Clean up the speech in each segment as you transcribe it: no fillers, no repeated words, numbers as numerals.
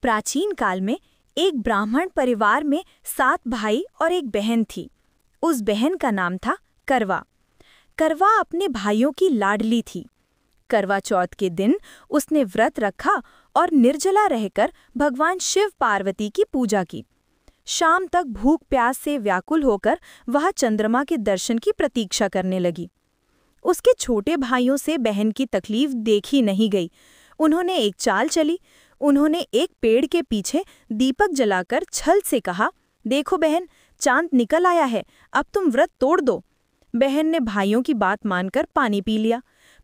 प्राचीन काल में एक ब्राह्मण परिवार में 7 भाई और एक बहन थी। उस बहन का नाम था करवा। करवा अपने भाइयों की लाडली थी। करवा चौथ के दिन उसने व्रत रखा और निर्जला रहकर भगवान शिव पार्वती की पूजा की। शाम तक भूख प्यास से व्याकुल होकर वह चंद्रमा के दर्शन की प्रतीक्षा करने लगी। उसके छोटे भाइयों से बहन की तकलीफ देखी नहीं गई। उन्होंने एक चाल चली। उन्होंने एक पेड़ के पीछे दीपक जलाकर छल से कहा, देखो बहन, चांद निकल आया है, अब तुम व्रत तोड़ दो। बहन ने भाइयों की बात मानकर पानी पी लिया,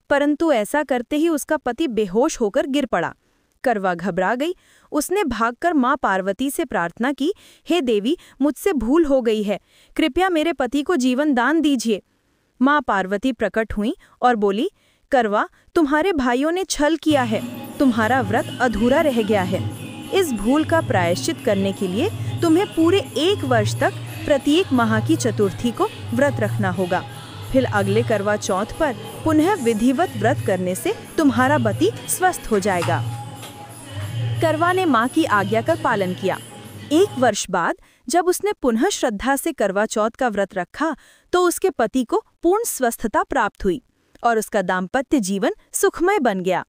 परंतु ऐसा करते ही उसका पति बेहोश होकर गिर पड़ा। करवा घबरा गई। उसने भागकर मां पार्वती से प्रार्थना की, हे देवी, मुझसे भूल हो गई है, कृपया मेरे पति को जीवन दान दीजिए। मां पार्वती प्रकट हुई और बोली, करवा, तुम्हारे भाइयों ने छल किया है, तुम्हारा व्रत अधूरा रह गया है। इस भूल का प्रायश्चित करने के लिए तुम्हें पूरे 1 वर्ष तक प्रत्येक माह की चतुर्थी को व्रत रखना होगा। फिर अगले करवा चौथ पर पुनः विधिवत व्रत करने से तुम्हारा पति स्वस्थ हो जाएगा। करवा ने मां की आज्ञा का पालन किया। 1 वर्ष बाद जब उसने पुनः श्रद्धा से करवा चौथ का व्रत रखा तो उसके पति को पूर्ण स्वस्थता प्राप्त हुई और उसका दाम्पत्य जीवन सुखमय बन गया।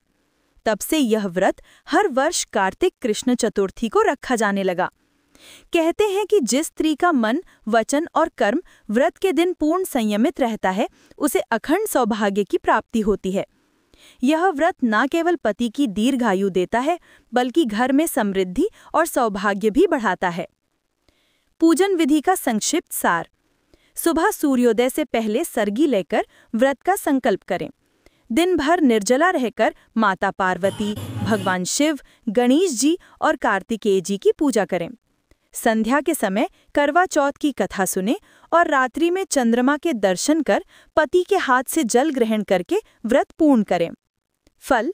तब से यह व्रत हर वर्ष कार्तिक कृष्ण चतुर्थी को रखा जाने लगा। कहते हैं कि जिस स्त्री का मन, वचन और कर्म व्रत के दिन पूर्ण संयमित रहता है, उसे अखंड सौभाग्य की प्राप्ति होती है। यह व्रत न केवल पति की दीर्घायु देता है, बल्कि घर में समृद्धि और सौभाग्य भी बढ़ाता है। पूजन विधि का संक्षिप्त सार। सुबह सूर्योदय से पहले सरगी लेकर व्रत का संकल्प करें। दिन भर निर्जला रहकर माता पार्वती, भगवान शिव, गणेश जी और कार्तिकेय जी की पूजा करें। संध्या के समय करवा चौथ की कथा सुने और रात्रि में चंद्रमा के दर्शन कर पति के हाथ से जल ग्रहण करके व्रत पूर्ण करें। फल।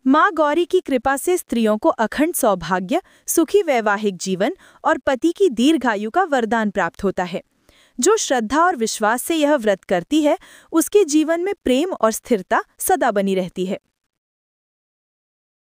माँ गौरी की कृपा से स्त्रियों को अखंड सौभाग्य, सुखी वैवाहिक जीवन और पति की दीर्घायु का वरदान प्राप्त होता है। जो श्रद्धा और विश्वास से यह व्रत करती है, उसके जीवन में प्रेम और स्थिरता सदा बनी रहती है।